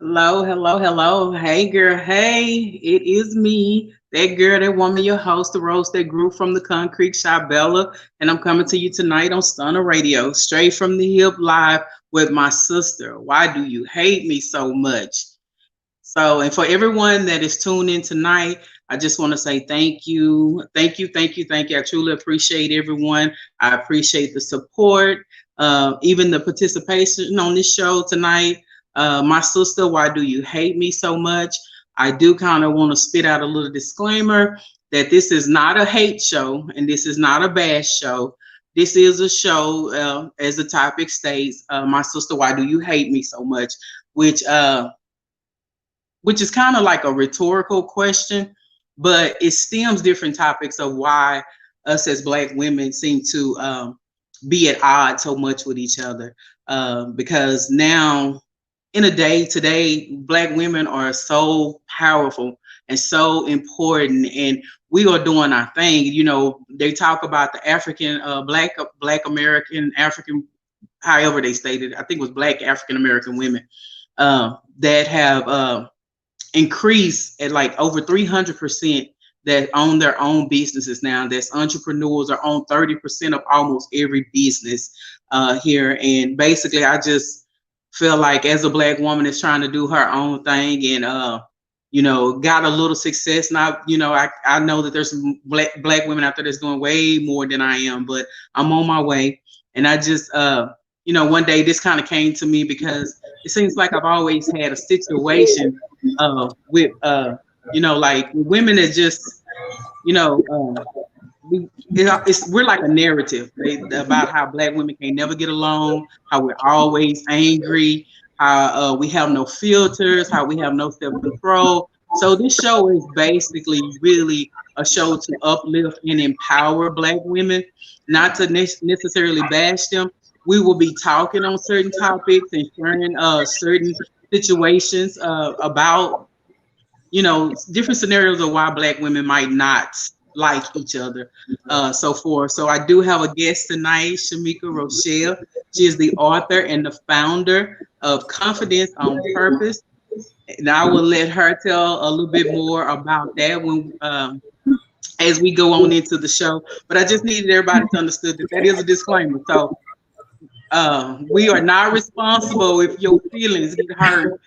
Hello, hello, hello. Hey, girl. Hey, it is me, that girl, that woman, your host, the roast that grew from the concrete, Shy Bella. And I'm coming to you tonight on Stunner Radio, straight from the hip live with my sister. Why do you hate me so much? So, and for everyone that is tuned in tonight, I just want to say thank you. Thank you, thank you, thank you. I truly appreciate everyone. I appreciate the support, even the participation on this show tonight. My sister, why do you hate me so much? I do kind of want to spit out a little disclaimer that this is not a hate show and this is not a bash show. This is a show, as the topic states, my sister, why do you hate me so much? Which is kind of like a rhetorical question, but it stems different topics of why us as Black women seem to be at odds so much with each other. Because now, in a day today, Black women are so powerful and so important, and we are doing our thing. You know, they talk about the African, Black American, African, however they stated. I think it was Black African American women that have increased at like over 300%, that own their own businesses now. That's entrepreneurs are on 30% of almost every business here. And basically, I just feel like as a Black woman is trying to do her own thing and got a little success. Now, I know that there's some black women out there that's doing way more than I am, but I'm on my way. And I just one day this kind of came to me because it seems like I've always had a situation with like women that just we're like a narrative about how Black women can never get along, how we're always angry, how we have no filters, how we have no self-control. So this show is basically really a show to uplift and empower Black women, not to necessarily bash them. We will be talking on certain topics and sharing certain situations about different scenarios of why Black women might not like each other, so forth. So I do have a guest tonight, Shemika Rochelle. She is the author and the founder of Confidence on Purpose. And I will let her tell a little bit more about that when as we go on into the show. But I just needed everybody to understand that is a disclaimer. So we are not responsible if your feelings get hurt.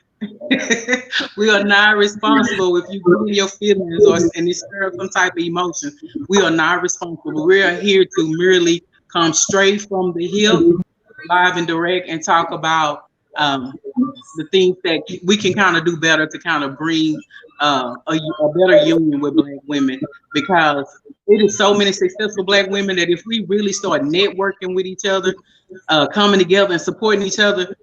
We are not responsible if you get in your feelings and you stir up some type of emotion. We are not responsible. We are here to merely come straight from the hip, live and direct, and talk about um, the things that we can kind of do better to kind of bring a better union with Black women, because it is so many successful Black women that if we really start networking with each other, coming together and supporting each other,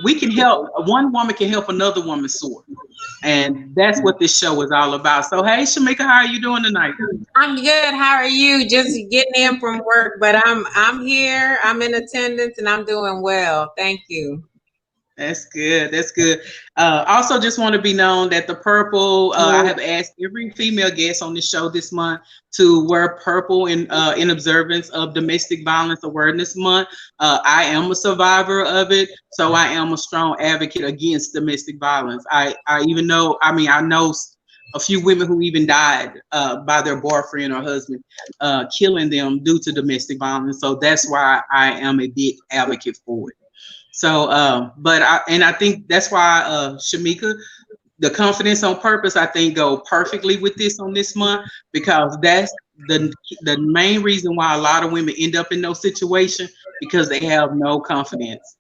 we can help. One woman can help another woman soar. And that's what this show is all about. So, hey, Shemika, how are you doing tonight? I'm good. How are you? Just getting in from work, but I'm here. I'm in attendance and I'm doing well. Thank you. That's good. That's good. Also, just want to be known that the purple. I have asked every female guest on the show this month to wear purple in observance of Domestic Violence Awareness Month. I am a survivor of it, so I am a strong advocate against domestic violence. I even know. I mean, I know a few women who even died by their boyfriend or husband killing them due to domestic violence. So that's why I am a big advocate for it. So, I think that's why, Shemika, the confidence on purpose, I think, go perfectly with this on this month, because that's the main reason why a lot of women end up in those situations, because they have no confidence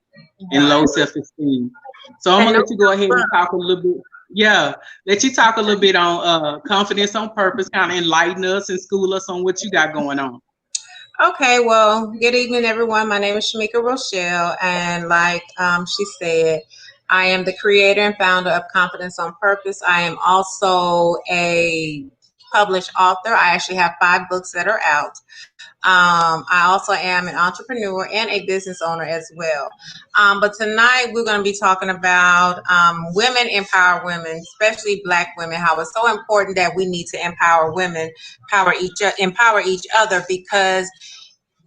and low self-esteem. So I'm And gonna no, let you go ahead and talk a little bit. Yeah, let you talk a little bit on confidence on purpose, kind of enlighten us and school us on what you got going on. okay, well, good evening, everyone. My name is Shemika Rochelle, and like she said, I am the creator and founder of Confidence on Purpose. I am also a published author. I actually have 5 books that are out. I also am an entrepreneur and a business owner as well. But tonight we're going to be talking about women empower women, especially Black women. How it's so important that we need to empower women, empower each other, because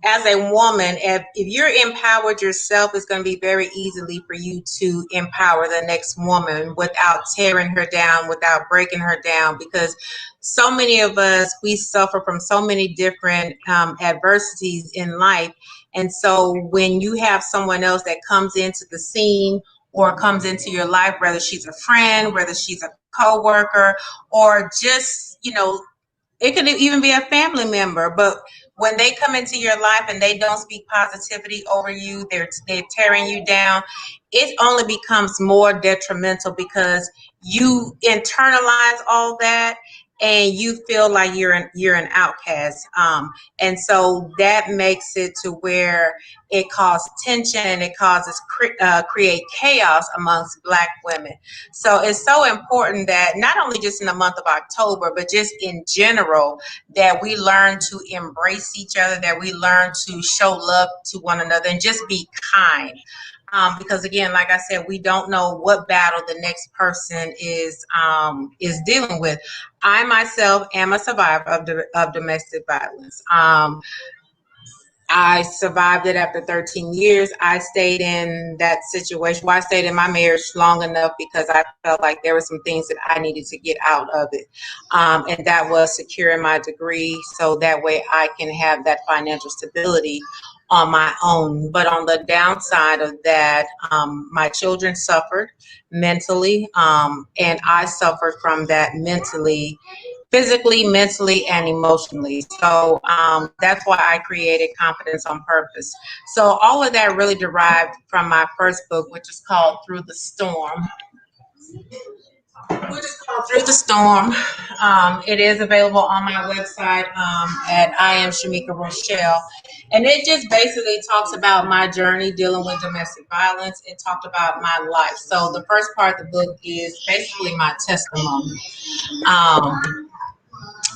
as a woman, if you're empowered yourself, it's going to be very easily for you to empower the next woman without tearing her down, without breaking her down, because so many of us, we suffer from so many different adversities in life. And so when you have someone else that comes into the scene or comes into your life, whether she's a friend, whether she's a coworker, or just, it could even be a family member, but when they come into your life and they don't speak positivity over you, they're tearing you down. It only becomes more detrimental because you internalize all that and you feel like you're an outcast. And so that makes it to where it causes tension and it causes create chaos amongst Black women. So it's so important that not only just in the month of October, but just in general, that we learn to embrace each other, that we learn to show love to one another and just be kind. Because again, like I said, we don't know what battle the next person is dealing with. I myself am a survivor of domestic violence. I survived it after 13 years. I stayed in that situation. Well, I stayed in my marriage long enough because I felt like there were some things that I needed to get out of it. And that was securing my degree so that way I can have that financial stability on my own. But on the downside of that, my children suffered mentally, and I suffered from that mentally, physically, mentally, and emotionally. So that's why I created Confidence on Purpose. So all of that really derived from my first book, which is called Through the Storm. Through the Storm. It is available on my website at I am Shemika Rochelle. And it just basically talks about my journey dealing with domestic violence. It talked about my life. So the first part of the book is basically my testimony. Um,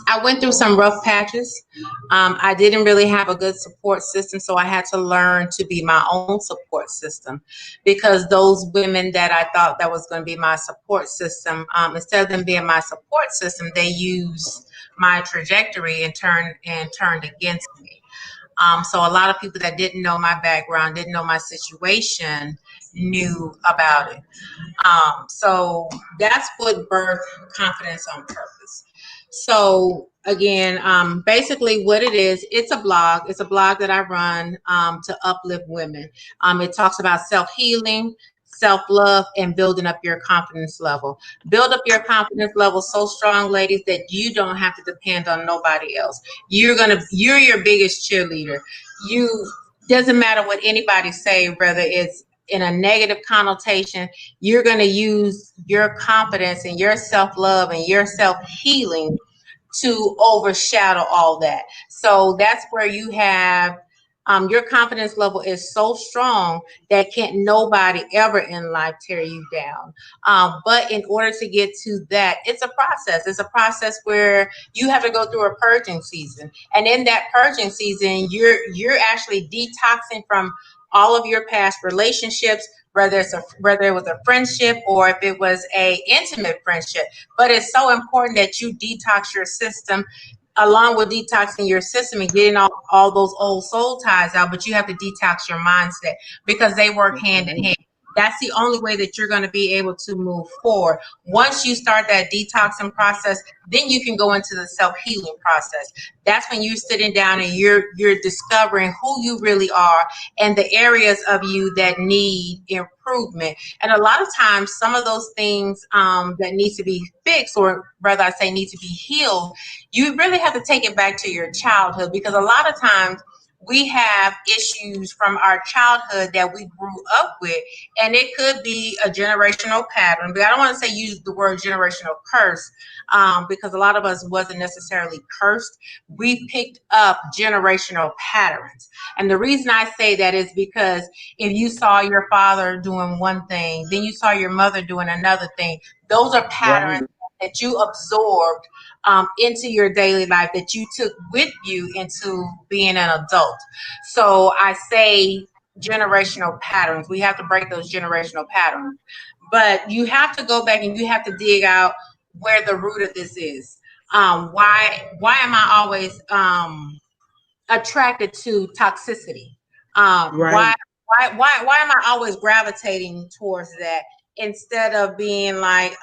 I went through some rough patches. I didn't really have a good support system, so I had to learn to be my own support system, because those women that I thought that was going to be my support system, instead of them being my support system, they used my trajectory and turned against me. So a lot of people that didn't know my background, didn't know my situation, knew about it. So that's what birthed Confidence on Purpose. So again, basically what it is, it's a blog. It's a blog that I run to uplift women. It talks about self-healing, self-love, and building up your confidence level. Build up your confidence level so strong, ladies, that you don't have to depend on nobody else. You're your biggest cheerleader. You doesn't matter what anybody say, whether it's in a negative connotation, you're going to use your confidence and your self-love and your self-healing to overshadow all that. So that's where you have your confidence level is so strong that can't nobody ever in life tear you down. But in order to get to that, it's a process. It's a process where you have to go through a purging season, and in that purging season, you're actually detoxing from all of your past relationships, whether it was a friendship or if it was a intimate friendship. But it's so important that you detox your system along with detoxing your system and getting all those old soul ties out. But you have to detox your mindset because they work hand in hand. That's the only way that you're going to be able to move forward. Once you start that detoxing process, then you can go into the self-healing process. That's when you're sitting down and you're discovering who you really are and the areas of you that need improvement. And a lot of times, some of those things that need to be fixed, or rather I say need to be healed, you really have to take it back to your childhood, because a lot of times we have issues from our childhood that we grew up with, and it could be a generational pattern. But I don't want to say use the word generational curse, because a lot of us wasn't necessarily cursed. We picked up generational patterns. And the reason I say that is because if you saw your father doing one thing, then you saw your mother doing another thing, those are patterns that you absorbed into your daily life, that you took with you into being an adult. So I say generational patterns. We have to break those generational patterns. But you have to go back and you have to dig out where the root of this is. Why am I always attracted to toxicity? Right. Why am I always gravitating towards that instead of being like,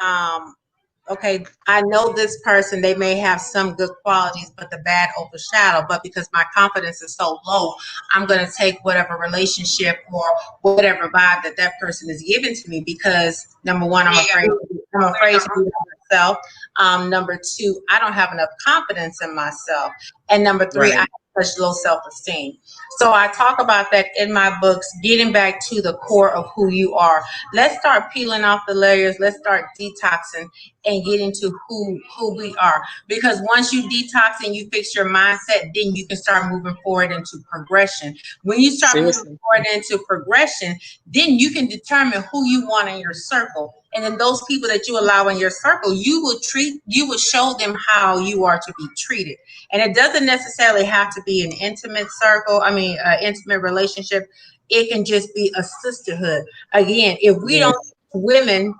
okay, I know this person, they may have some good qualities, but the bad overshadow. But because my confidence is so low, I'm going to take whatever relationship or whatever vibe that person is giving to me, because number one, I'm afraid to be myself. Number two, I don't have enough confidence in myself. And number three, I Right. have such low self-esteem. So I talk about that in my books, getting back to the core of who you are. Let's start peeling off the layers. Let's start detoxing and getting to who we are. Because once you detox and you fix your mindset, then you can start moving forward into progression. When you start moving Seriously. forward into progression, then you can determine who you want in your circle. And then those people that you allow in your circle, you will show them how you are to be treated. And it doesn't necessarily have to be an intimate circle. I mean, an intimate relationship. It can just be a sisterhood. Again, if we don't Yes. women,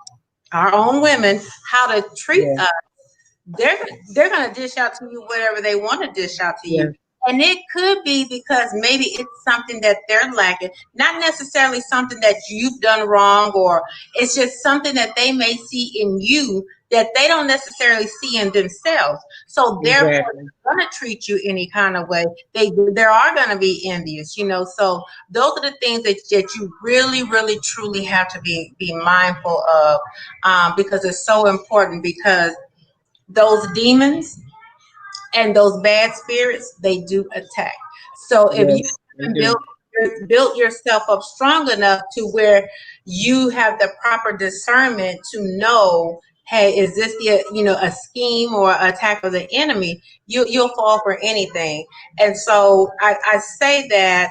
our own women, how to treat Yes. us, they're they're gonna dish out to you whatever they want to dish out to you. Yes. And it could be because maybe it's something that they're lacking, not necessarily something that you've done wrong, or it's just something that they may see in you that they don't necessarily see in themselves. So therefore, Exactly. they're going to treat you any kind of way. There are going to be envious, you know. So those are the things that you really, really, truly have to be mindful of, because it's so important. Because those demons and those bad spirits, they do attack. So if you Yes, they haven't do. built yourself up strong enough to where you have the proper discernment to know, hey, is this a scheme or attack of the enemy, you'll fall for anything. And so I say that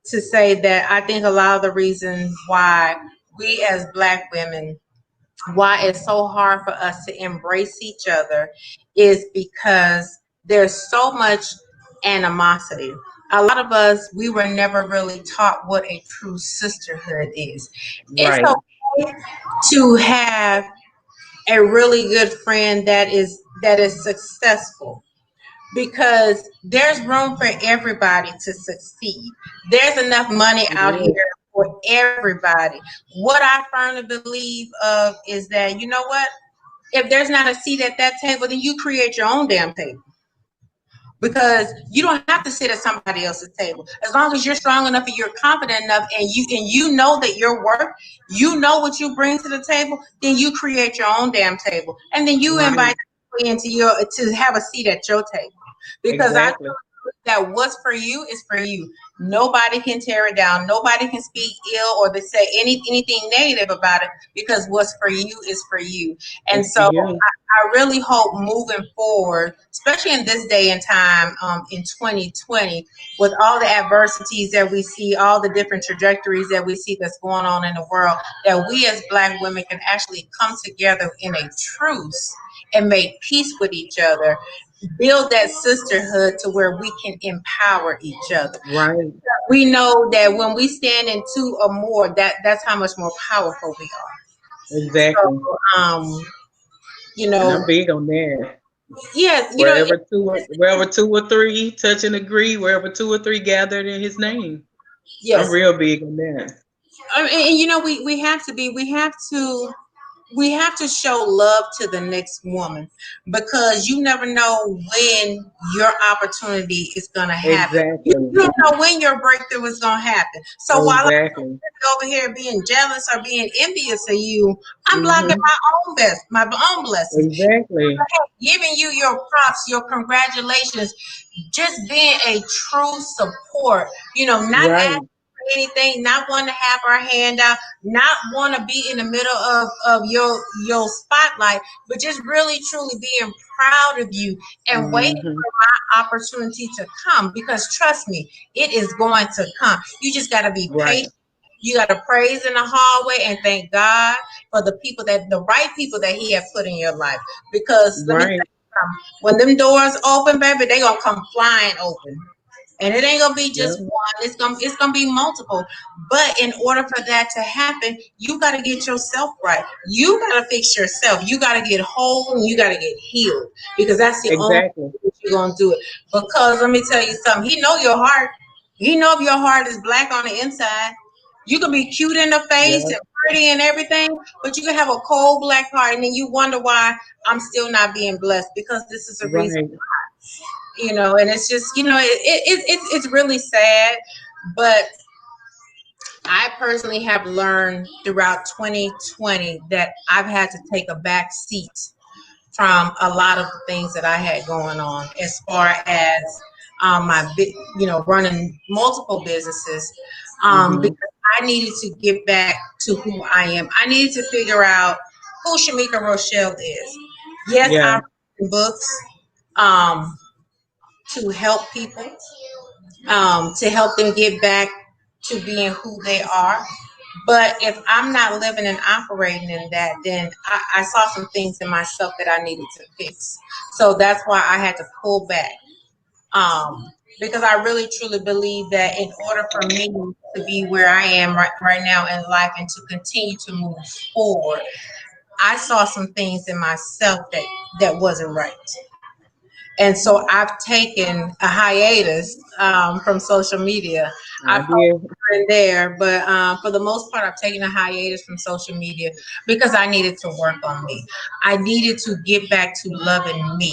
to say that I think a lot of the reasons why we as Black women, why it's so hard for us to embrace each other, is because there's so much animosity. A lot of us, we were never really taught what a true sisterhood is. It's Right. okay to have a really good friend that is successful, because there's room for everybody to succeed. There's enough money It out is. here for everybody. What I firmly believe of is that, you know what? If there's not a seat at that table, then you create your own damn table, because you don't have to sit at somebody else's table. As long as you're strong enough and you're confident enough, and you know that your work, you know what you bring to the table, then you create your own damn table, and then you invite Right. people into to have a seat at your table. Because I Exactly. that what's for you is for you. Nobody can tear it down. Nobody can speak ill or they say anything negative about it because what's for you is for you. And It's for so you. I really hope moving forward, especially in this day and time, in 2020, with all the adversities that we see, all the different trajectories that we see that's going on in the world, that we as Black women can actually come together in a truce and make peace with each other, build that sisterhood to where we can empower each other. Right. We know that when we stand in two or more, that's how much more powerful we are. Exactly. So, you And know, I'm big on that. yes, you know, Wherever two or three touch and agree, wherever two or three gathered in his name. I'm yes. real big on that. And, you know, we have to be, we have to show love to the next woman because you never know when your opportunity is going to happen. You Exactly. don't know when your breakthrough is going to happen. So while Exactly. over here being jealous or being envious of you, I'm blocking Hmm. my own blessings, Exactly. giving you your props, your congratulations, just being a true support. You know, not asking Right. for anything, not wanting to have our hand out, not want to be in the middle of your spotlight, but just really truly being proud of you and waiting Hmm. for my opportunity to come. Because trust me, it is going to come. You just got to be Right. patient. You got to praise in the hallway and thank God for the right people that He have put in your life. Because let me tell Right. you something, when them doors open, baby, they gonna come flying open. And it ain't gonna be just Yep. one, it's gonna be multiple. But in order for that to happen, you gotta get yourself right. You gotta fix yourself. You gotta get whole and you gotta get healed. Because that's the only Exactly. way that you're gonna do it. Because let me tell you something, He know your heart. He know if your heart is black on the inside. You can be cute in the face and Yep. pretty and everything, but you can have a cold black heart, and then you wonder why I'm still not being blessed because this is a reason, Right. and it's just, it's really sad, but I personally have learned throughout 2020 that I've had to take a back seat from a lot of the things that I had going on as far as running multiple businesses, Hmm. because I needed to get back to who I am. I needed to figure out who Shamika Rochelle is. Yes, I've Yeah. written books um, to help people, to help them get back to being who they are. But if I'm not living and operating in that, then I saw some things in myself that I needed to fix. So that's why I had to pull back. Because I really truly believe that in order for me to be where I am right now in life and to continue to move forward, I saw some things in myself that wasn't right. And so I've taken a hiatus from social media. I I've did. here and there, but for the most part, I've taken a hiatus from social media because I needed to work on me. I needed to get back to loving me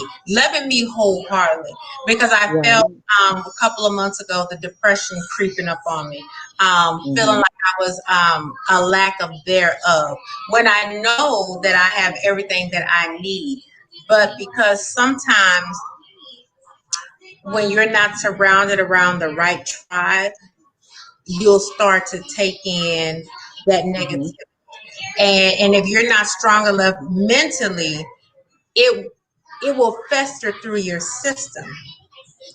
wholeheartedly, because I felt Right. a couple of months ago the depression creeping up on me, feeling Hmm. like I was a lack of thereof when I know that I have everything that I need. But because sometimes when you're not surrounded around the right tribe, you'll start to take in that negative. Hmm. And if you're not strong enough mentally, it it will fester through your system.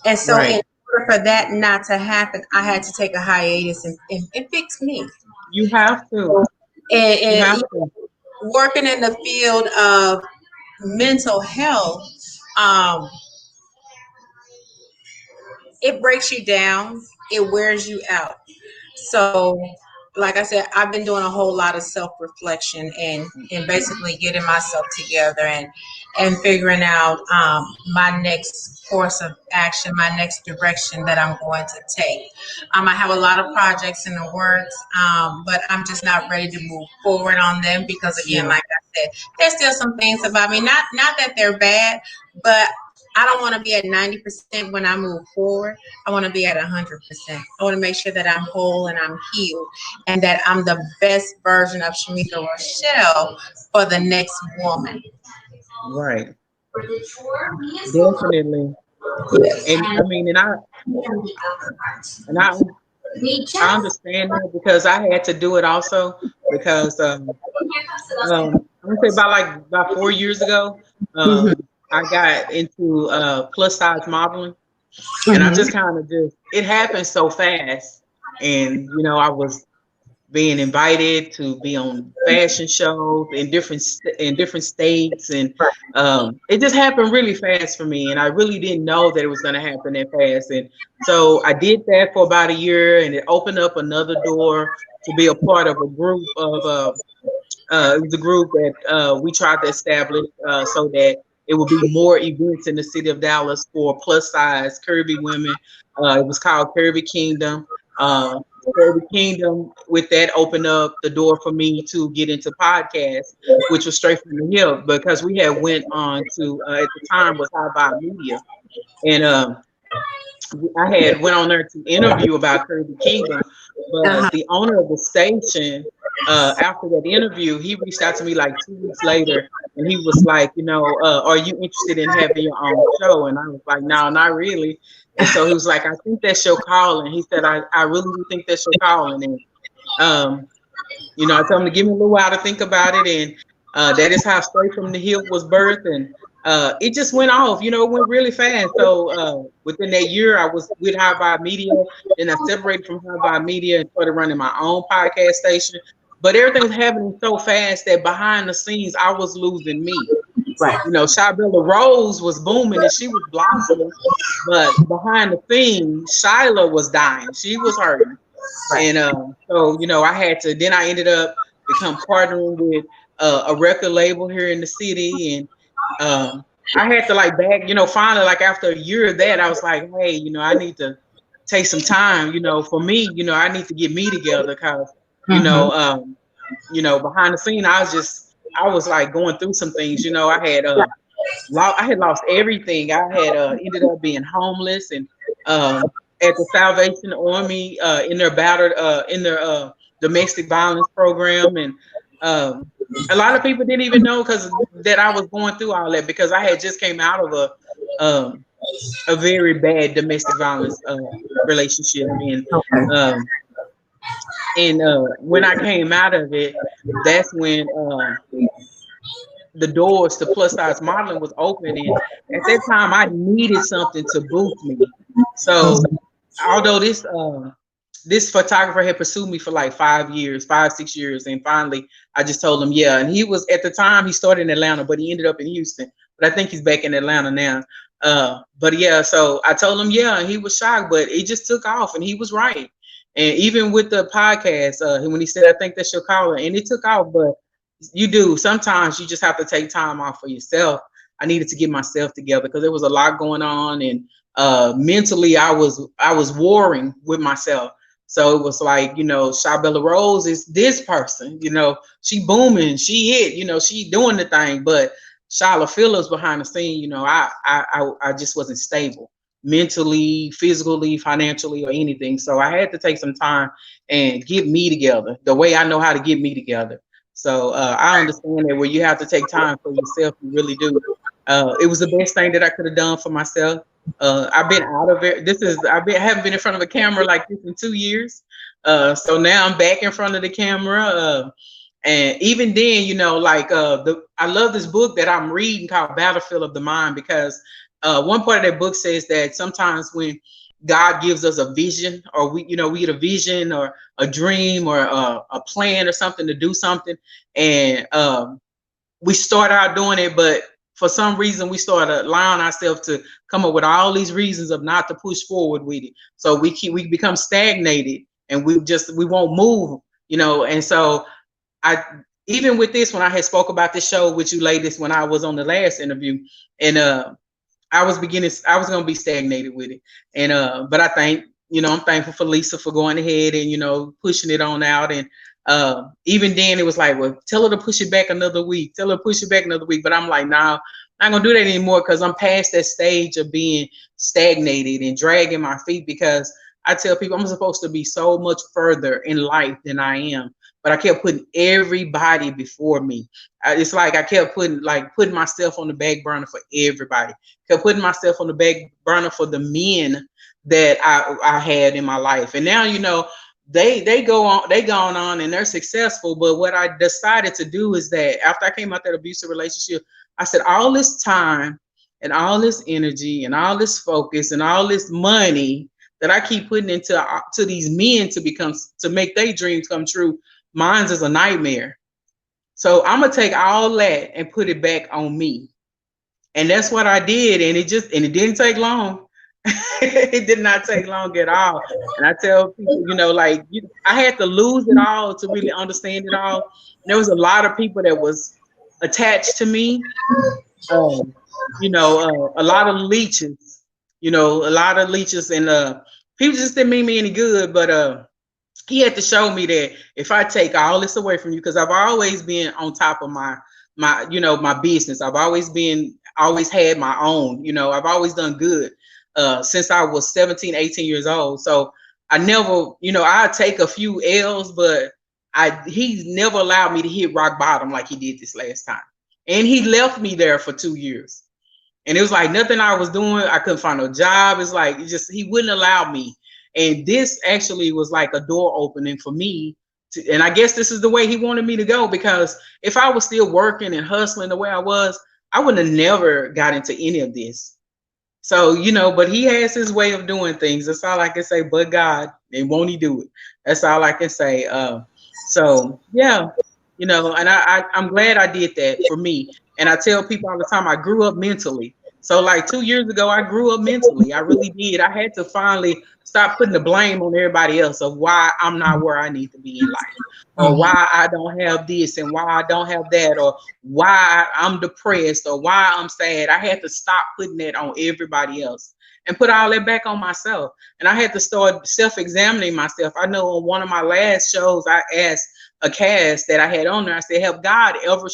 And so in Right. order for that not to happen, I had to take a hiatus and fix me. You have to. So, You and have to. working in the field of mental health, um, it breaks you down, it wears you out. So, like I said, I've been doing a whole lot of self reflection and basically getting myself together and figuring out my next course of action, my next direction that I'm going to take. I have a lot of projects in the works, but I'm just not ready to move forward on them because, again, Yeah. like I said, there's still some things about me. Not that they're bad, but I don't want to be at 90% when I move forward. I want to be at 100%. I want to make sure that I'm whole and I'm healed and that I'm the best version of Shamika Rochelle for the next woman. Right. Definitely. Yes. And I mean, and I I understand that because I had to do it also because I'm gonna say about 4 years ago, Mhm. I got into plus size modeling, and I just Mhm. kind of just it happened so fast, and I was being invited to be on fashion shows in different states, and it just happened really fast for me, and I really didn't know that it was going to happen that fast, and so I did that for about a year, and it opened up another door to be a part of a group of it was a group that we tried to establish so that it would be more events in the city of Dallas for plus size curvy women. It was called Curvy Kingdom. Uh, Curvy Kingdom, with that, opened up the door for me to get into podcasts, which was straight from the hip because we had went on to at the time was High Vibe Media, and I had went on there to interview about Kirby Kingdom, but Uh-huh. the owner of the station, after that interview, he reached out to me like 2 weeks later, and he was like, are you interested in having your own show? And I was like, no, not really. And so he was like, I think that's your calling. He said, I really do think that's your calling. And um, I told him to give me a little while to think about it, and that is how Straight from the Hip was birthed, and it just went off. It went really fast. So within that year, I was with High Vibe Media, then I separated from High Vibe Media and started running my own podcast station. But everything was happening so fast that behind the scenes, I was losing me. Right. Shabella Rose was booming and she was blossoming, but behind the scenes, Shyla was dying. She was hurting. Right. And so, I had to, then I ended up become partnering with a record label here in the city. And I had to like back, finally, like after a year of that, I was like, hey, I need to take some time, for me, I need to get me together because, you Mhm. know, um, behind the scene, I was like going through some things, I had lost everything. I had ended up being homeless, and at the Salvation Army in their domestic violence program, and a lot of people didn't even know because that I was going through all that because I had just came out of a very bad domestic violence relationship, Okay. um, and when I came out of it, that's when the doors to plus size modeling was open, and at that time I needed something to boost me. So although this photographer had pursued me for like 5 years, 5, 6 years, and finally I just told him yeah. And he was at the time he started in Atlanta, but he ended up in Houston. But I think he's back in Atlanta now. But yeah, so I told him yeah, and he was shocked, but it just took off, and he was right. And even with the podcast, when he said, "I think that's your calling," and it took off, but you do sometimes you just have to take time off for yourself. I needed to get myself together because there was a lot going on, and mentally I was warring with myself. So it was like, Shabella Rose is this person, she booming, she hit, she doing the thing, but Shyla Phillips behind the scene, I just wasn't stable mentally, physically, financially, or anything. So I had to take some time and get me together the way I know how to get me together. So I understand that where you have to take time for yourself, you really do. It was the best thing that I could have done for myself. I've been out of it. Haven't been in front of a camera like this in 2 years. So now I'm back in front of the camera. And even then, I love this book that I'm reading called Battlefield of the Mind because one part of that book says that sometimes when God gives us a vision, or we get a vision or a dream or a plan or something to do something, and we start out doing it, but for some reason we start allowing ourselves to come up with all these reasons of not to push forward with it. So we become stagnated, and we won't move, and so I even with this, when I had spoke about this show with you ladies when I was on the last interview, and I was gonna be stagnated with it. And but I think, I'm thankful for Lisa for going ahead and, pushing it on out. And even then it was like, well, tell her to push it back another week. Tell her to push it back another week. But I'm like, nah, I'm not gonna do that anymore because I'm past that stage of being stagnated and dragging my feet, because I tell people I'm supposed to be so much further in life than I am. but I kept putting everybody before me. It's like I kept putting myself on the back burner for everybody. Kept putting myself on the back burner for the men that I had in my life. And now, they gone on and they're successful. But what I decided to do is that after I came out that abusive relationship, I said all this time and all this energy and all this focus and all this money that I keep putting into to these men to make their dreams come true, mine's is a nightmare. So I'm gonna take all that and put it back on me. And that's what I did. And it didn't take long. It did not take long at all. And I tell people, I had to lose it all to really understand it all. There was a lot of people that was attached to me. Um, a lot of leeches, and people just didn't mean me any good. But he had to show me that if I take all this away from you, because I've always been on top of my business. I've always had my own, I've always done good since I was 17, 18 years old. So I never, I take a few L's, but he's never allowed me to hit rock bottom like he did this last time. And he left me there for 2 years. And it was like nothing I was doing. I couldn't find a job. It's like he wouldn't allow me. And this actually was like a door opening for me. And I guess this is the way he wanted me to go, because if I was still working and hustling the way I was, I would have never got into any of this. So, but he has his way of doing things. That's all I can say. But God, and won't he do it? That's all I can say. So yeah, and I'm glad I did that for me. And I tell people all the time, I grew up mentally. So like 2 years ago, I grew up mentally. I really did. I had to finally stop putting the blame on everybody else of why I'm not where I need to be in life, or why I don't have this and why I don't have that, or why I'm depressed or why I'm sad. I had to stop putting that on everybody else and put all that back on myself. And I had to start self-examining myself. I know on one of my last shows, I asked a cast that I had on there, I said, have God ever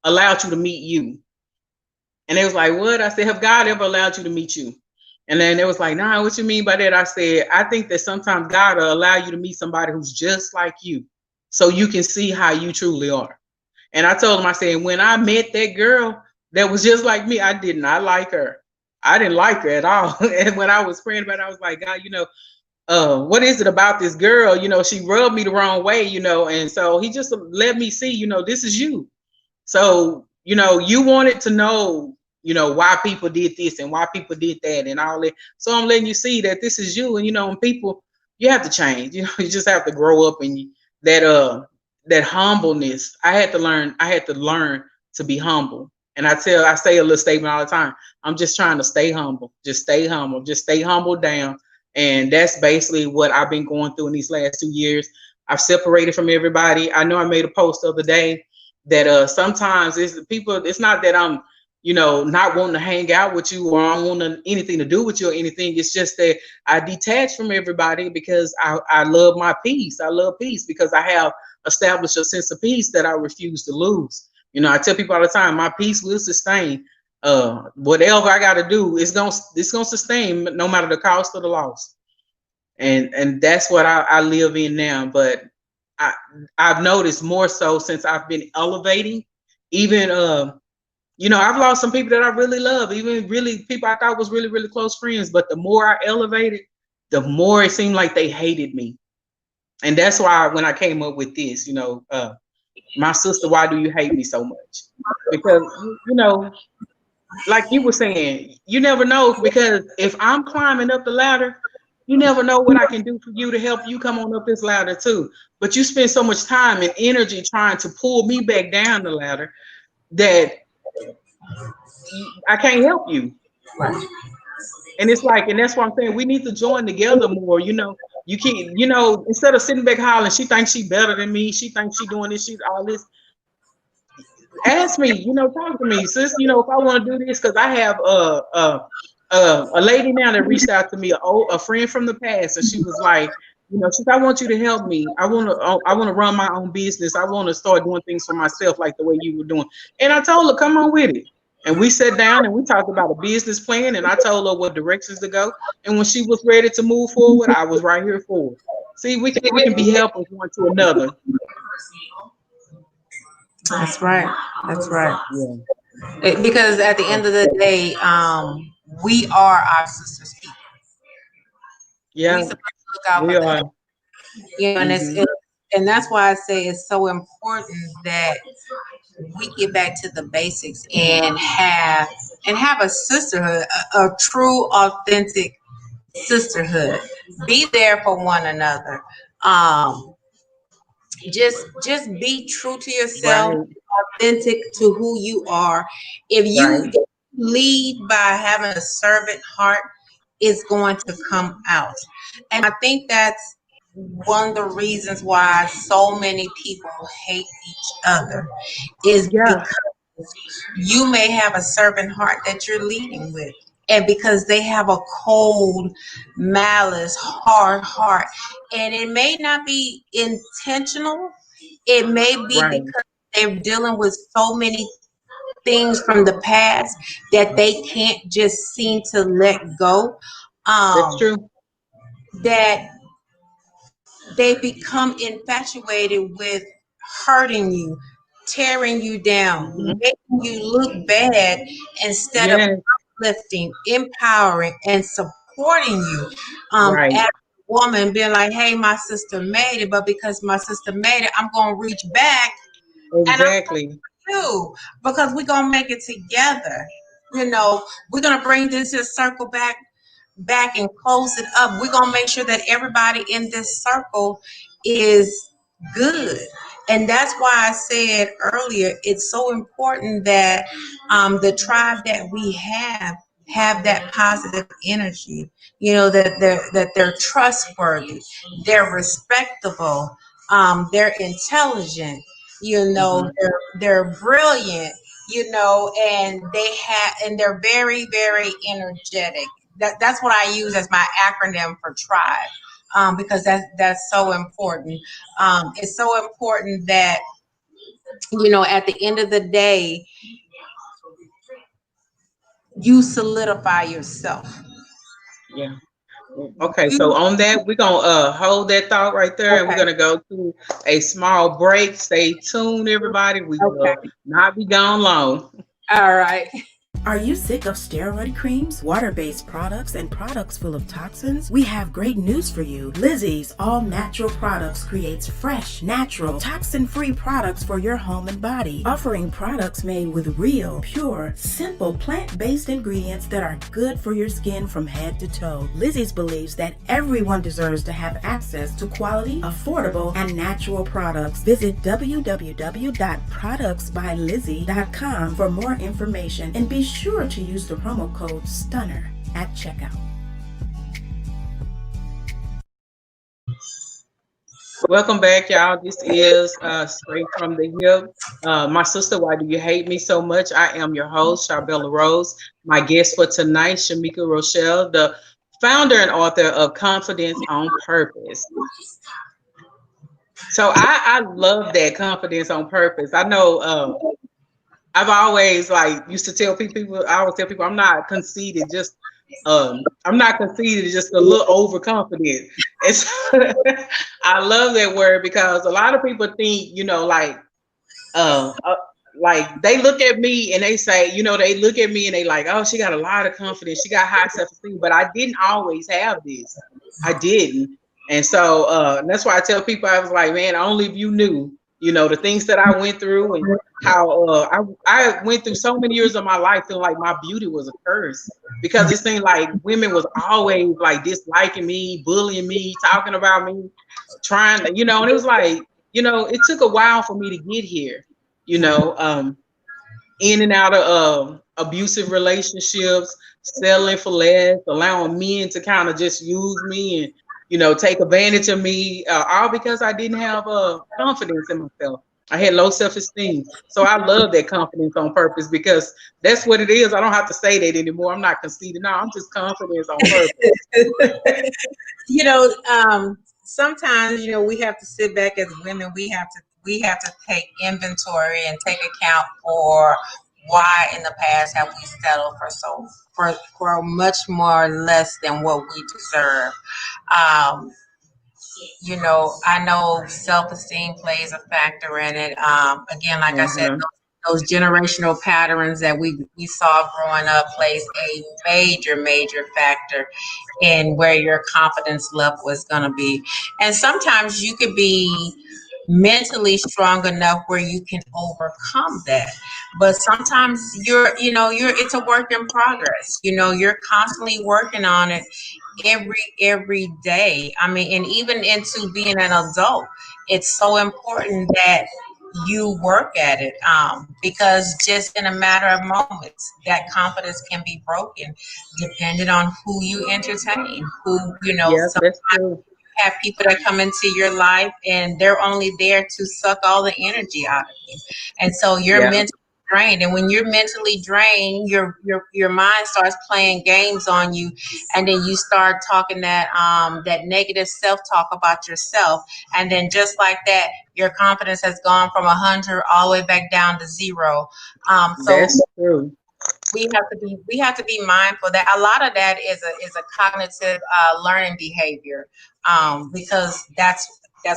allowed you to meet you? And they was like, what? I said, have God ever allowed you to meet you? And then it was like, nah, what you mean by that? I said, I think that sometimes God will allow you to meet somebody who's just like you, so you can see how you truly are. And I told him, I said, when I met that girl that was just like me, I did not like her. I didn't like her at all. And when I was praying about it, I was like, God, what is it about this girl? She rubbed me the wrong way, and so he just let me see, this is you. So, you wanted to know, why people did this and why people did that and all that. So I'm letting you see that this is you. And, and people, you have to change, you just have to grow up. And that humbleness, I had to learn to be humble. And I say a little statement all the time. I'm just trying to stay humble, just stay humble down. And that's basically what I've been going through in these last 2 years. I've separated from everybody. I know I made a post the other day that sometimes it's not that I'm, not wanting to hang out with you or I don't want anything to do with you or anything. It's just that I detach from everybody because I love my peace. I love peace because I have established a sense of peace that I refuse to lose. I tell people all the time, my peace will sustain. Whatever I got to do, it's gonna sustain no matter the cost or the loss. And that's what I live in now. But I've noticed more so since I've been elevating. Even I've lost some people that I really love, even really people I thought was really, really close friends. But the more I elevated, the more it seemed like they hated me. And that's why when I came up with this, my sister, why do you hate me so much? Because like you were saying, you never know, because if I'm climbing up the ladder, you never know what I can do for you to help you come on up this ladder too. But you spend so much time and energy trying to pull me back down the ladder that I can't help you. Right. And it's like, and that's what I'm saying. We need to join together more. You can't, instead of sitting back hollering, she thinks she better than me. She thinks she doing this, she's all this. Ask me, talk to me, sis. If I want to do this, because I have a lady now that reached out to me, a friend from the past, and she was like, she said, I want you to help me. I want to run my own business. I want to start doing things for myself like the way you were doing. And I told her, come on with it. And we sat down and we talked about a business plan, and I told her what directions to go. And when she was ready to move forward, I was right here for her. See, we can be helpers one to another. That's right. That's right. Yeah. Because at the end of the day, we are our sister's keeper. We Yeah, supposed to look out we for them, are. and Hmm. and that's why I say it's so important that we get back to the basics and have a sisterhood, a true, authentic sisterhood. Be there for one another. Um, just be true to yourself, Right, authentic to who you are. If right. you lead by having a servant heart, it's going to come out. And I think that's one of the reasons why so many people hate each other is Yeah, because you may have a servant heart that you're leading with. And because they have a cold, malice, hard heart. And it may not be intentional. It may be right. because they're dealing with so many things from the past that they can't just seem to let go. That's Um, true. that they become infatuated with hurting you, tearing you down, Hmm. making you look bad instead of Yes, uplifting, empowering, and supporting you. right. As a woman, being like, "Hey, my sister made it," but because my sister made it, I'm gonna reach back and I'm Exactly. you because we're gonna make it together. We're gonna bring this circle back and close it up. We're gonna make sure that everybody in this circle is good. And that's why I said earlier, it's so important that the tribe that we have that positive energy. That they're trustworthy, they're respectable, they're intelligent. Hmm. They're brilliant. And they're very, very energetic. That's what I use as my acronym for tribe, because that's so important. It's so important that at the end of the day, you solidify yourself. Yeah. Okay, so You on that, we're gonna hold that thought right there, and we're okay? gonna go to a small break. Stay tuned, everybody. We will Okay. not be gone long. All right. Are you sick of steroid creams, water-based products, and products full of toxins? We have great news for you. Lizzie's All Natural Products creates fresh, natural, toxin-free products for your home and body, offering products made with real, pure, simple, plant-based ingredients that are good for your skin from head to toe. Lizzie's believes that everyone deserves to have access to quality, affordable, and natural products. Visit www.productsbylizzie.com for more information and be sure to use the promo code STUNNER at checkout. Welcome back, y'all. This is Straight from the Hip. My sister, why do you hate me so much? I am your host, Charbella Rose. My guest for tonight, Shemika Rochelle, the founder and author of Confidence on Purpose. So I love that, confidence on purpose. I know I've always like used to tell people, I always tell people I'm not conceited, just I'm not conceited, just a little overconfident. And so I love that word because a lot of people think, uh, uh like they look at me and they say, they look at me and they like, oh, she got a lot of confidence, she got high self-esteem, but I didn't always have this. I didn't. And so that's why I tell people, I was like, man, only if you knew, the things that I went through and how I went through so many years of my life feeling like my beauty was a curse because it seemed like women was always like disliking me, bullying me, talking about me, trying to, and it was like, it took a while for me to get here, you know, um, in and out of abusive relationships, settling for less, allowing men to kind of just use me and take advantage of me, all because I didn't have confidence in myself. I had low self-esteem. So I love that confidence on purpose because that's what it is. I don't have to say that anymore. I'm not conceited. No, I'm just confidence on purpose. Sometimes we have to sit back as women. We have to take inventory and take account for why in the past have we settled for much more less than what we deserve. Um, I know self-esteem plays a factor in it. Again, like I said, Uh-huh. those generational patterns that we saw growing up plays a major factor in where your confidence level is going to be. And sometimes you could be mentally strong enough where you can overcome that, but sometimes you're it's a work in progress. You're constantly working on it every day. I mean, and even into being an adult, it's so important that you work at it, because just in a matter of moments that confidence can be broken depending on who you entertain, who Yeah, some that's true. have people that come into your life and they're only there to suck all the energy out of you. And so you're Yeah, mentally drained. And when you're mentally drained, your mind starts playing games on you, and then you start talking that negative self-talk about yourself. And then just like that, your confidence has gone from 100 all the way back down to zero. So that's true. we have to be mindful that a lot of that is a cognitive learning behavior, because that's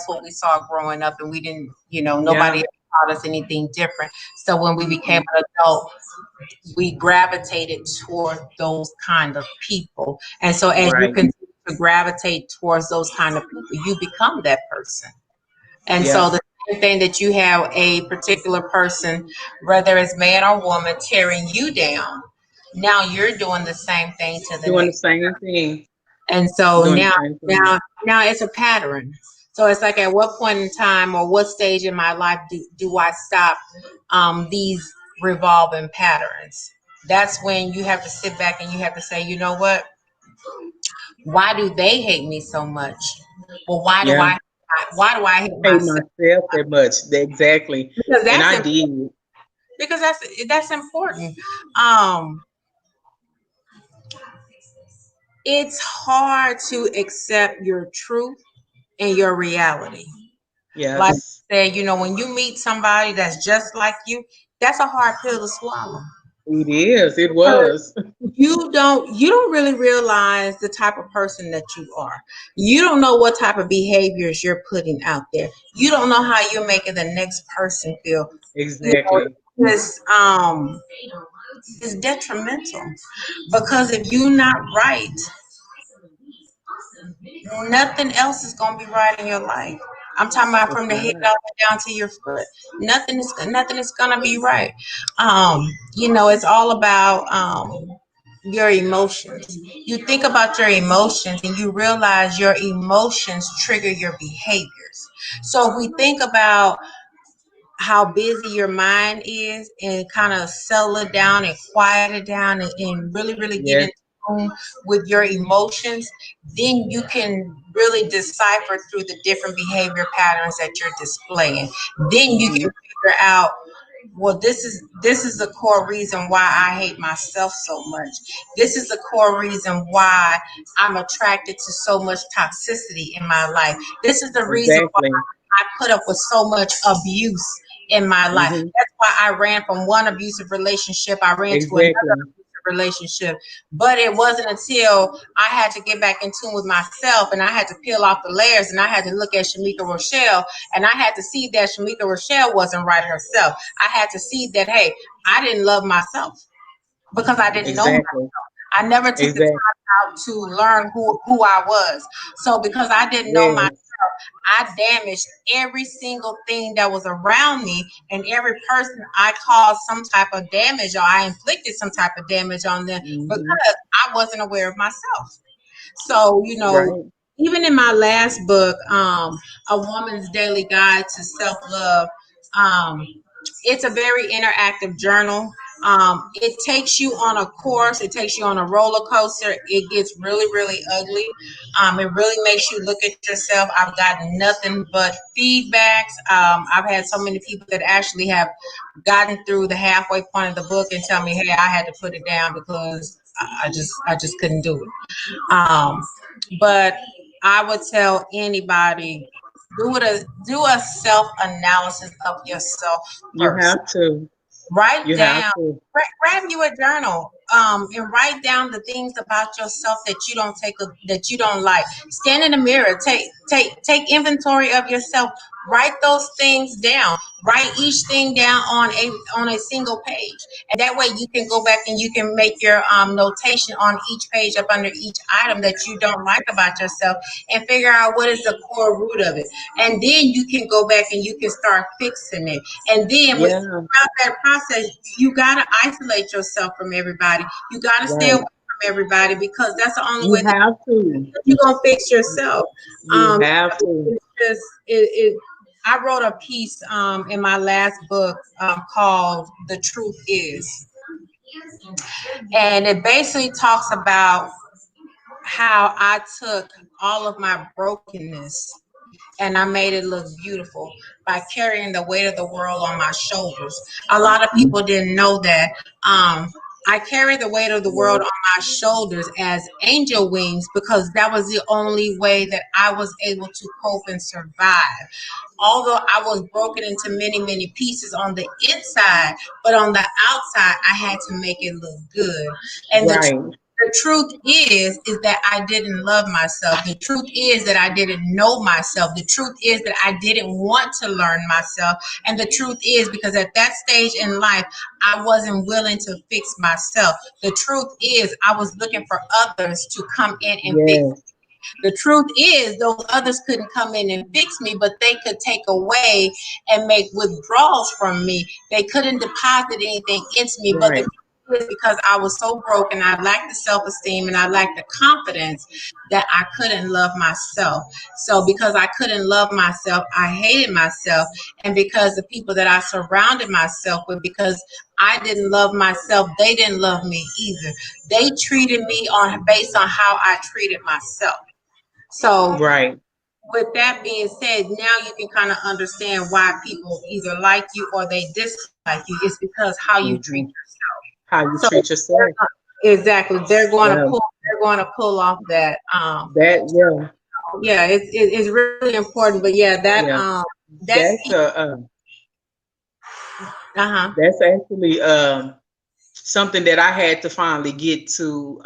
what we saw growing up, and we didn't, nobody Yeah. ever taught us anything different. So when we became Mm-mm. an adult, we gravitated toward those kind of people, and so as you Right. continue to gravitate towards those kind of people, you become that person. And Yeah. so the same thing that you have a particular person, whether it's man or woman, tearing you down, now you're doing the same thing to the Doing the next. same thing. And so Doing the now, same thing. now it's a pattern. So it's like, at what point in time or what stage in my life do I stop these revolving patterns? That's when you have to sit back and you have to say, you know what? Why do they hate me so much? Well, Yeah. why do I hate Hate myself? myself that much. Exactly. Because And that's I did. because that's important. Um, it's hard to accept your truth and your reality. Like Yes. I said, when you meet somebody that's just like you, that's a hard pill to swallow. It is. It Because was. you don't really realize the type of person that you are. You don't know what type of behaviors you're putting out there. You don't know how you're making the next person feel. You know, Exactly. it's detrimental, because if you're not right, nothing else is gonna be right in your life. I'm talking about That's from the head right. all the way down to your foot. Nothing is gonna be right. It's all about your emotions. You think about your emotions and you realize your emotions trigger your behaviors. So if we think about how busy your mind is and kind of settle it down and quiet it down, and really get Yes. in tune with your emotions, then you can really decipher through the different behavior patterns that you're displaying. Then you can Hmm. figure out, well, this is the core reason why I hate myself so much. This is the core reason why I'm attracted to so much toxicity in my life. This is the reason Exactly. I put up with so much abuse in my life. Hmm. That's why I ran from one abusive relationship. I ran to another Exactly. abusive relationship. But it wasn't until I had to get back in tune with myself, and I had to peel off the layers, and I had to look at Shamika Rochelle, and I had to see that Shamika Rochelle wasn't right herself. I had to see that, hey, I didn't love myself because I didn't know myself. Exactly. I never took the Exactly. time out to learn who I was. So because I didn't know myself, Yes. I damaged every single thing that was around me, and every person I caused some type of damage, or I inflicted some type of damage on them, because Hmm. I wasn't aware of myself. So, Right. even in my last book, A Woman's Daily Guide to Self Love, um, it's a very interactive journal. It takes you on a course, it takes you on a roller coaster. It gets really ugly. It really makes you look at yourself. I've gotten nothing but feedbacks. I've had so many people that actually have gotten through the halfway point of the book and tell me, hey, I had to put it down because I just couldn't do it. But I would tell anybody, do a self analysis of yourself You first. have to. Write You have down, to. grab you a journal. and write down the things about yourself that you don't like. Stand in the mirror, take inventory of yourself. Write those things down. Write each thing down on a single page, and that way you can go back and you can make your notation on each page up under each item that you don't like about yourself, and figure out what is the core root of it. And then you can go back and you can start fixing it. And then Yeah. throughout that process, you gotta isolate yourself from everybody. You gotta stay away Right. from everybody, because that's the only way You that have to. you're gonna fix yourself. You have to. It's just I wrote a piece in my last book called "The Truth Is," and it basically talks about how I took all of my brokenness and I made it look beautiful by carrying the weight of the world on my shoulders. A lot of people didn't know that. I carried the weight of the world on my shoulders as angel wings, because that was the only way that I was able to cope and survive. Although I was broken into many, many pieces on the inside, but on the outside, I had to make it look good. And Right. the truth is that I didn't love myself. The truth is that I didn't know myself. The truth is that I didn't want to learn myself. And the truth is, because at that stage in life, I wasn't willing to fix myself. The truth is, I was looking for others to come in and fix. Yes. The truth is, those others couldn't come in and fix me, but they could take away and make withdrawals from me. They couldn't deposit anything into me, but the Right. truth is, because I was so broken, I lacked the self-esteem and I lacked the confidence, that I couldn't love myself. So because I couldn't love myself, I hated myself. And because the people that I surrounded myself with, because I didn't love myself, they didn't love me either. They treated me on based on how I treated myself. So, Right. with that being said, now you can kind of understand why people either like you or they dislike you. It's because how you treat Hmm. yourself. How you So, treat yourself. exactly, Yeah. they're going to pull off that. That. Yeah. Yeah, it's really important. But yeah, Yeah. that That's uh-huh. that's actually something that I had to finally get to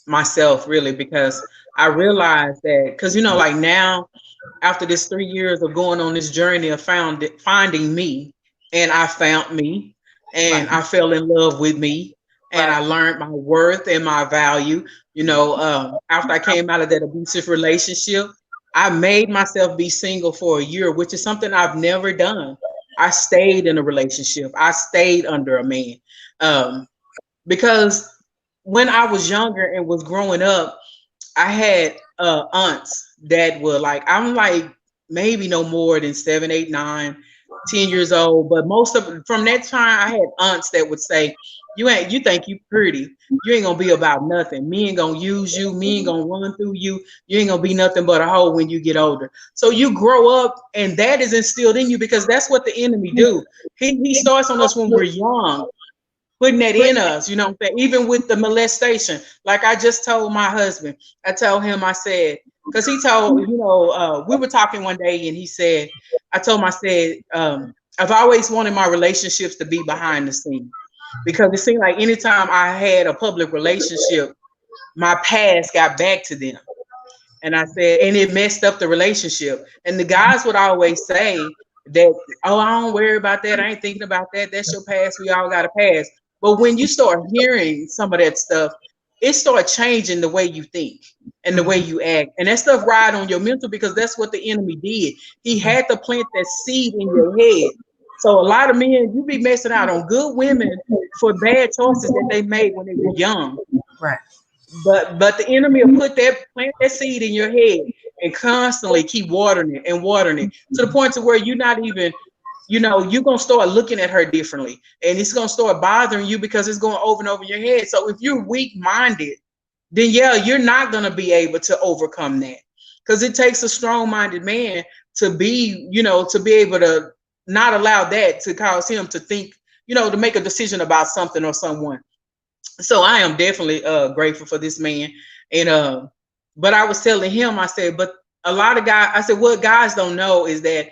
myself, really, because I realized that, because like now, after this 3 years of going on this journey of finding me, and I found me, Right, and I fell in love with me, and I right, learned my worth and my value. After I came out of that abusive relationship, I made myself be single for a year, which is something I've never done. I stayed in a relationship. I stayed under a man. Um, because when I was younger and was growing up, I had aunts that were like, I'm like maybe no more than 7, 8, 9, 10 years old. But most of from that time, I had aunts that would say, you think you pretty. You ain't gonna be about nothing. Me ain't gonna use you. Me ain't gonna run through you. You ain't gonna be nothing but a hoe when you get older. So you grow up, and that is instilled in you, because that's what the enemy do. He starts on us when we're young, putting that in us, what I'm saying? Even with the molestation. Like I just told my husband, I told him, I said, because he told, we were talking one day, and he said, I told him, I said, I've always wanted my relationships to be behind the scene, because it seemed like anytime I had a public relationship, my past got back to them. And I said, and it messed up the relationship. And the guys would always say that, oh, I don't worry about that. I ain't thinking about that. That's your past. We all got a past. But when you start hearing some of that stuff, it starts changing the way you think and the way you act. And that stuff ride on your mental, because that's what the enemy did. He had to plant that seed in your head. So a lot of men, you be messing out on good women for bad choices that they made when they were young. right. But the enemy will plant that seed in your head and constantly keep watering it to the point to where you're not even, you're gonna start looking at her differently, and it's gonna start bothering you because it's going over and over in your head. So if you're weak-minded, then yeah, you're not gonna be able to overcome that, because it takes a strong-minded man to be, to be able to not allow that to cause him to think, to make a decision about something or someone. So I am definitely grateful for this man. And but I was telling him, I said, but a lot of guys, I said, what guys don't know is that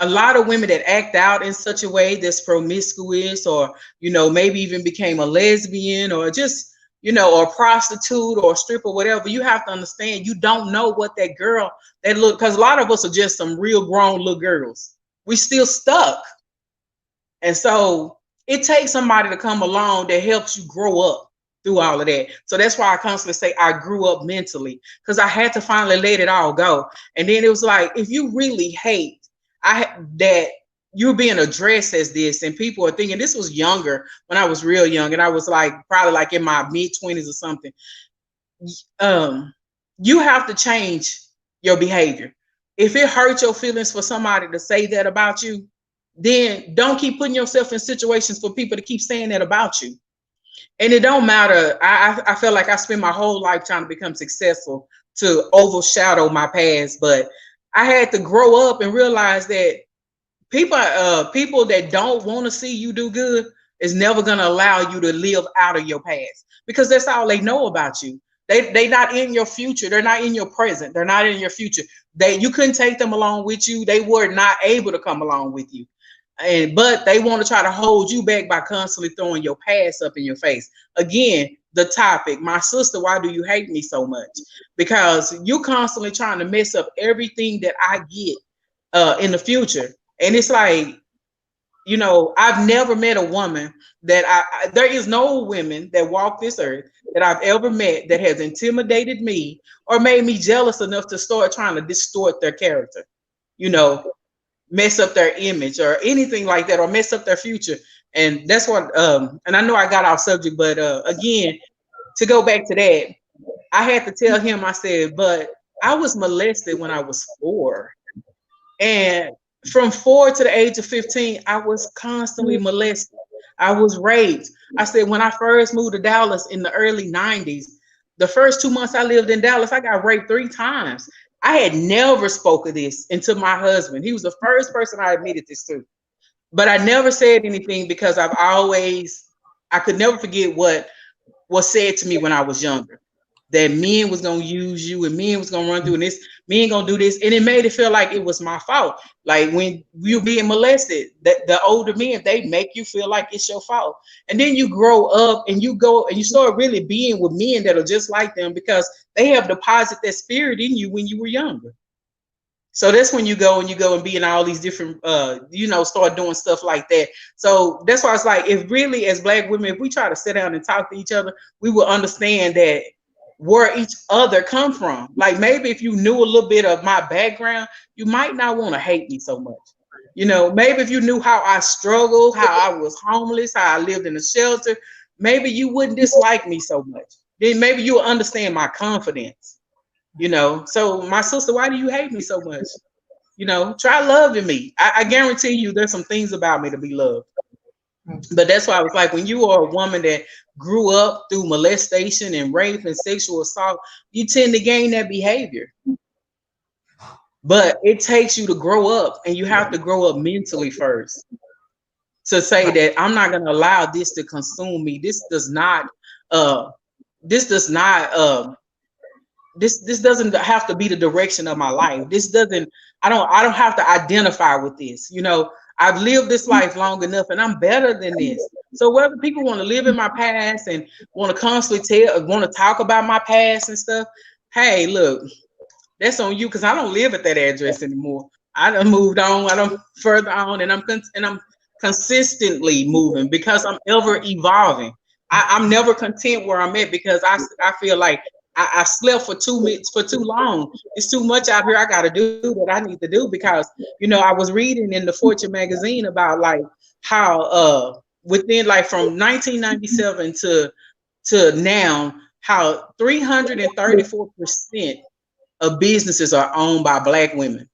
a lot of women that act out in such a way that's promiscuous, or maybe even became a lesbian, or just or a prostitute or a stripper, whatever. You have to understand, you don't know what that girl that look, because a lot of us are just some real grown little girls. We still stuck. And so it takes somebody to come along that helps you grow up through all of that. So that's why I constantly say I grew up mentally, because I had to finally let it all go. And then it was like, if you really hate that you're being addressed as this, and people are thinking, this was younger, when I was real young, and I was like probably like in my mid-20s or something. You have to change your behavior. If it hurts your feelings for somebody to say that about you, then don't keep putting yourself in situations for people to keep saying that about you. And it don't matter. I feel like I spent my whole life trying to become successful to overshadow my past, but I had to grow up and realize that people that don't want to see you do good is never going to allow you to live out of your past, because that's all they know about you. They not in your future. They're not in your present. They're not in your future. You couldn't take them along with you. They were not able to come along with you. But they want to try to hold you back by constantly throwing your past up in your face. Again, the topic, my sister, why do you hate me so much? Because you're constantly trying to mess up everything that I get in the future. And it's like, I've never met a woman that there is no women that walk this earth that I've ever met that has intimidated me or made me jealous enough to start trying to distort their character, mess up their image or anything like that, or mess up their future. And that's what, and I know I got off subject, but again, to go back to that, I had to tell him, I said, but I was molested when I was 4. And from 4 to the age of 15, I was constantly molested. I was raped. I said, when I first moved to Dallas in the early 90s, the first 2 months I lived in Dallas, I got raped 3 times. I had never spoken of this until my husband. He was the first person I admitted this to. But I never said anything because I could never forget what was said to me when I was younger. That men was gonna use you, and men was gonna run through, and this men gonna do this, and it made it feel like it was my fault. Like when you're being molested, the older men, they make you feel like it's your fault. And then you grow up and you go and you start really being with men that are just like them, because they have deposited that spirit in you when you were younger. So that's when you go and be in all these different, start doing stuff like that. So that's why it's like, if really as Black women, if we try to sit down and talk to each other, we will understand that where each other come from. Like maybe if you knew a little bit of my background, you might not want to hate me so much. Maybe if you knew how I struggled, how I was homeless, how I lived in a shelter, maybe you wouldn't dislike me so much. Then maybe you'll understand my confidence. So my sister, why do you hate me so much? Try loving me. I guarantee you there's some things about me to be loved. But that's why I was like, when you are a woman that grew up through molestation and rape and sexual assault, you tend to gain that behavior. But it takes you to grow up, and you have to grow up mentally first to say that I'm not going to allow this to consume me. This doesn't have to be the direction of my life. I don't have to identify with this. I've lived this life long enough, and I'm better than this. So whether people want to live in my past and want to constantly want to talk about my past and stuff, hey, look, that's on you, because I don't live at that address anymore. I done moved on. I done further on, and I'm consistently moving because I'm ever evolving. I'm never content where I'm at, because I feel like I slept for 2 minutes for too long. It's too much out here. I got to do what I need to do, because I was reading in the Fortune magazine about like how within like from 1997 to now, how 334% of businesses are owned by Black women.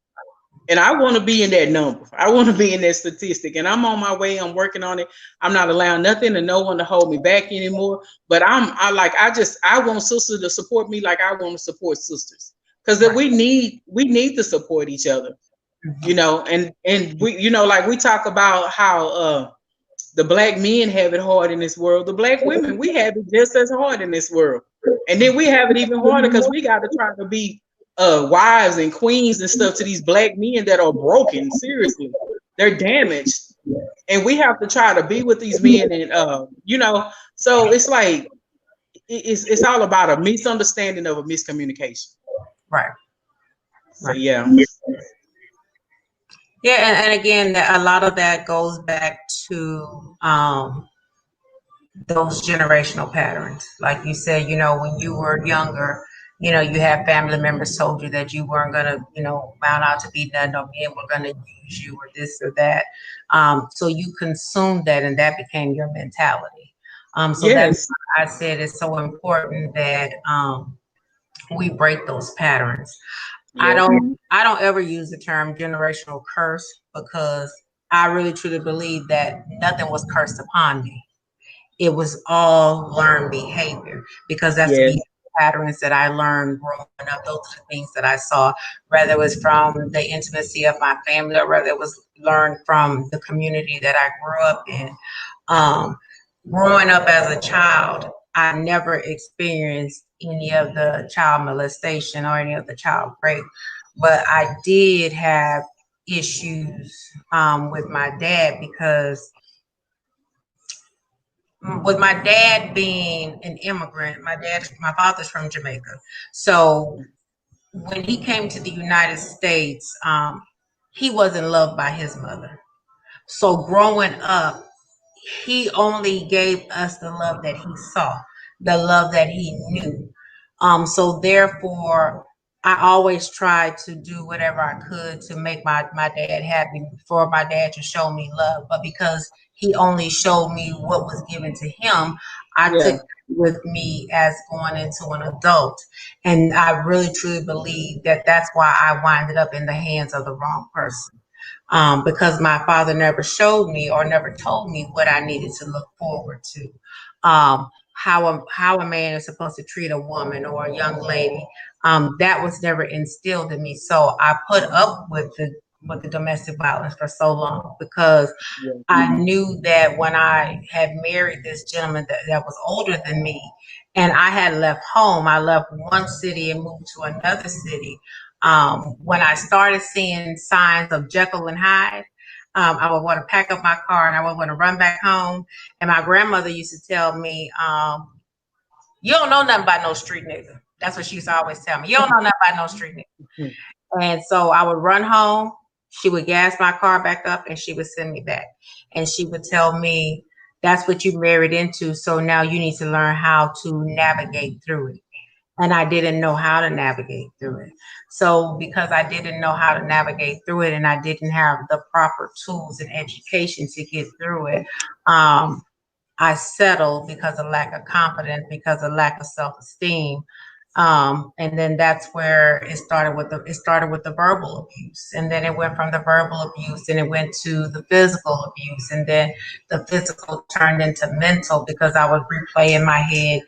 And I want to be in that number. I want to be in that statistic. And I'm on my way. I'm working on it. I'm not allowing nothing and no one to hold me back anymore. But I want sisters to support me like I want to support sisters. Because we need to support each other. And we, like we talk about how the Black men have it hard in this world. The Black women, we have it just as hard in this world. And then we have it even harder because we got to try to be wives and queens and stuff to these black men that are broken. Seriously, they're damaged, and we have to try to be with these men, and so it's like it's all about a misunderstanding of a miscommunication. Right. So yeah. Yeah, and again, a lot of that goes back to those generational patterns. Like you said, when you were younger, you had family members told you that you weren't gonna, bound out to be nothing, or men were gonna use you, or this or that. So you consumed that, and that became your mentality. So that's Yes. why I said it's so important that we break those patterns. I Yes. don't ever use the term generational curse, because I really truly believe that nothing was cursed upon me. It was all learned behavior, because that's the Yes. patterns that I learned growing up. Those are the things that I saw, whether it was from the intimacy of my family, or whether it was learned from the community that I grew up in. Um, Growing up as a child, I never experienced any of the child molestation or any of the child rape, but I did have issues with my dad, because with my dad being an immigrant, my father's from Jamaica. So when he came to the United States, he wasn't loved by his mother. So growing up, he only gave us the love that he saw, the love that he knew. So therefore, I always tried to do whatever I could to make my dad happy, for my dad to show me love. But because he only showed me what was given to him, I took Yeah. it with me as going into an adult. And I really truly believe that that's why I winded up in the hands of the wrong person, because my father never showed me or never told me what I needed to look forward to. How a man is supposed to treat a woman or a young lady. That was never instilled in me. So I put up with the domestic violence for so long, because Yeah. I knew that when I had married this gentleman that was older than me, and I had left home, I left one city and moved to another city. When I started seeing signs of Jekyll and Hyde, I would want to pack up my car and I would want to run back home. And my grandmother used to tell me, "You don't know nothing about no street nigga." That's what she used to always tell me. "You don't know nothing about no street nigga." And so I would run home. She would gas my car back up and she would send me back. And she would tell me, "That's what you married into. So now you need to learn how to navigate through it." And I didn't know how to navigate through it. So because I didn't know how to navigate through it, and I didn't have the proper tools and education to get through it, I settled because of lack of confidence, because of lack of self-esteem. And then that's where it started with the verbal abuse, and then it went from the verbal abuse, and it went to the physical abuse, and then the physical turned into mental, because I would replay in my head,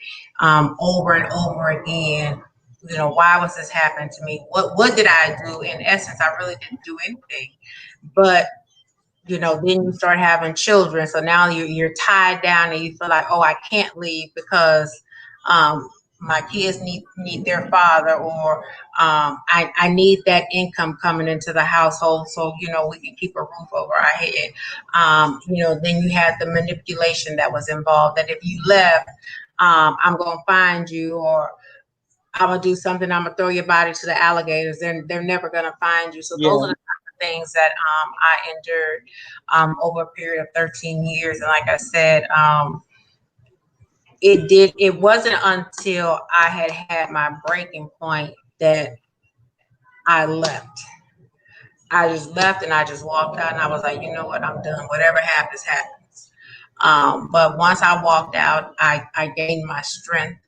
over and over again. Why was this happening to me? What did I do? In essence, I really didn't do anything. But then you start having children. So now you're tied down, and you feel like, oh, I can't leave, because my kids need their father, or I need that income coming into the household, so we can keep a roof over our head. Then you had the manipulation that was involved, that if you left, I'm gonna find you, or I'm gonna do something. I'm gonna throw your body to the alligators. They're never gonna find you. So those Yeah. are the things that I endured over a period of 13 years. And like I said, it wasn't until I had my breaking point that I left. I just left and I just walked out, and I was like, you know what, I'm done. Whatever happens, happens. But once I walked out, I gained my strength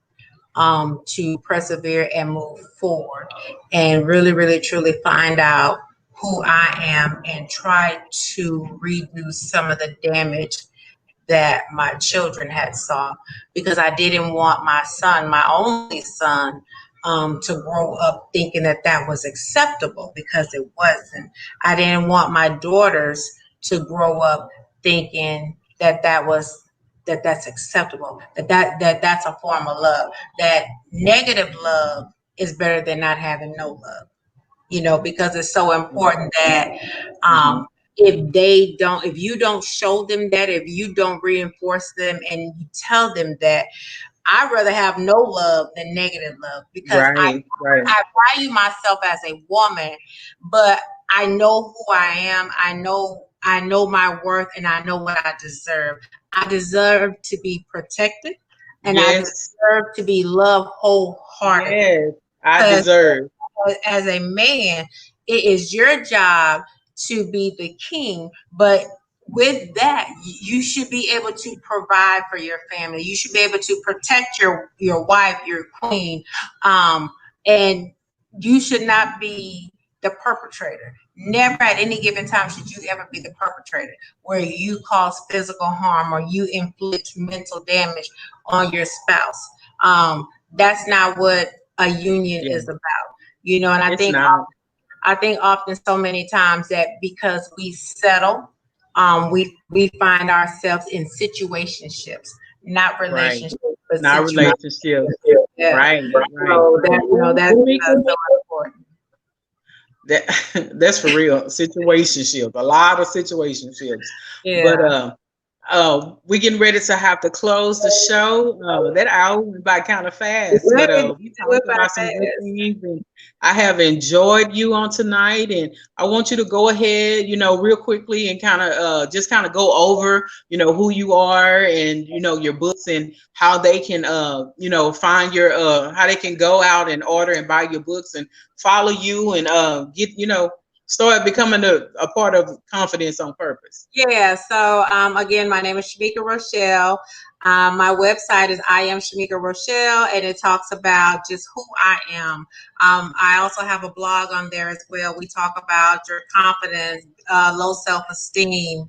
to persevere and move forward, and really, really, truly find out who I am, and try to redo some of the damage that my children had saw, because I didn't want my son, my only son, to grow up thinking that that was acceptable, because it wasn't. I didn't want my daughters to grow up thinking that's acceptable, that's a form of love. That negative love is better than not having no love. Because it's so important that if you don't show them that, if you don't reinforce them and you tell them that, I'd rather have no love than negative love, because Right, right, I value myself as a woman, but I know who I am. I know my worth, and I know what I deserve. I deserve to be protected, and I yes, deserve to be loved wholeheartedly. yes. I Because deserve. as a man, it is your job to be the king, but with that, you should be able to provide for your family. You should be able to protect your wife, your queen, um, and you should not be the perpetrator. Never at any given time should you ever be the perpetrator, where you cause physical harm or you inflict mental damage on your spouse. That's not what a union Yeah, is about. And I it's think not. often so many times that because we settle, we find ourselves in situationships, not Right. relationships, but Not situations. relationships. Yeah. Right, right, So right. that's Shemika, so important. that that's for real. Situationships, a lot of situationships. But Yeah. we getting ready to have to close the show. That hour went by kind of fast, but It we went talked by about some good fast. things, and I have enjoyed you on tonight. And I want you to go ahead, real quickly, and kind of just kind of go over, who you are, and your books, and how they can find your how they can go out and order and buy your books and follow you, and get start becoming a part of Confidence on Purpose. Yeah, so again, my name is Shemika Rochelle. My website is I am Shemika Rochelle, and it talks about just who I am. I also have a blog on there as well. We talk about your confidence, low self esteem,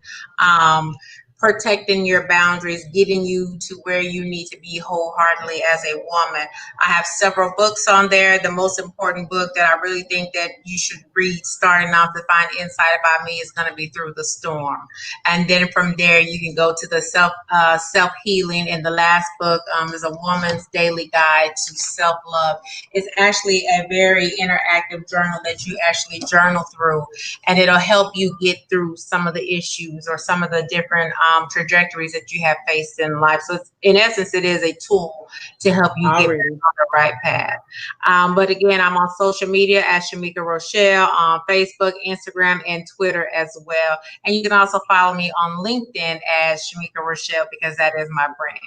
protecting your boundaries, getting you to where you need to be wholeheartedly as a woman. I have several books on there. The most important book that I really think that you should read starting off to find insight about me is going to be Through the Storm. And then from there, you can go to the self healing. And the last book is A Woman's Daily Guide to Self Love. It's actually a very interactive journal that you actually journal through, and it'll help you get through some of the issues or some of the different trajectories that you have faced in life. So, in essence, it is a tool to help you get back Already. on the right path. But again, I'm on social media as Shemika Rochelle on Facebook, Instagram, and Twitter as well. And you can also follow me on LinkedIn as Shemika Rochelle, because that is my brand.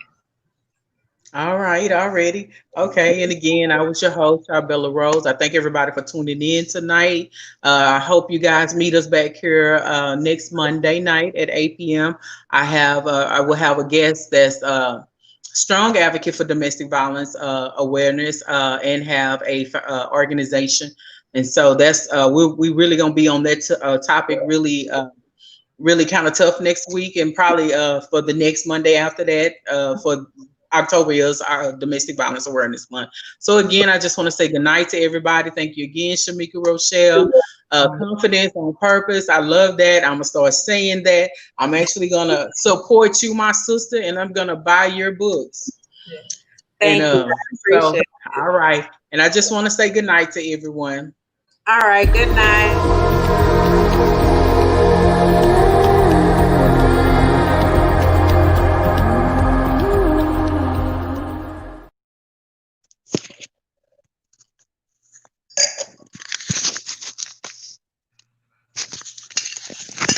All right, already. Okay, and again, I was your host, Arbella Rose. I thank everybody for tuning in tonight. I hope you guys meet us back here next Monday night at 8 p.m. I will have a guest that's strong advocate for domestic violence awareness and have a organization. And so that's we really gonna be on that topic really really kind of tough next week, and probably for the next Monday after that for October is our Domestic Violence Awareness Month. So again, I just want to say good night to everybody. Thank you again, Shemika Rochelle. Confidence on Purpose. I love that. I'm gonna start saying that. I'm actually gonna support you, my sister, and I'm gonna buy your books. And Thank you. I so appreciate it. all right. And I just want to say good night to everyone. All right. Good night.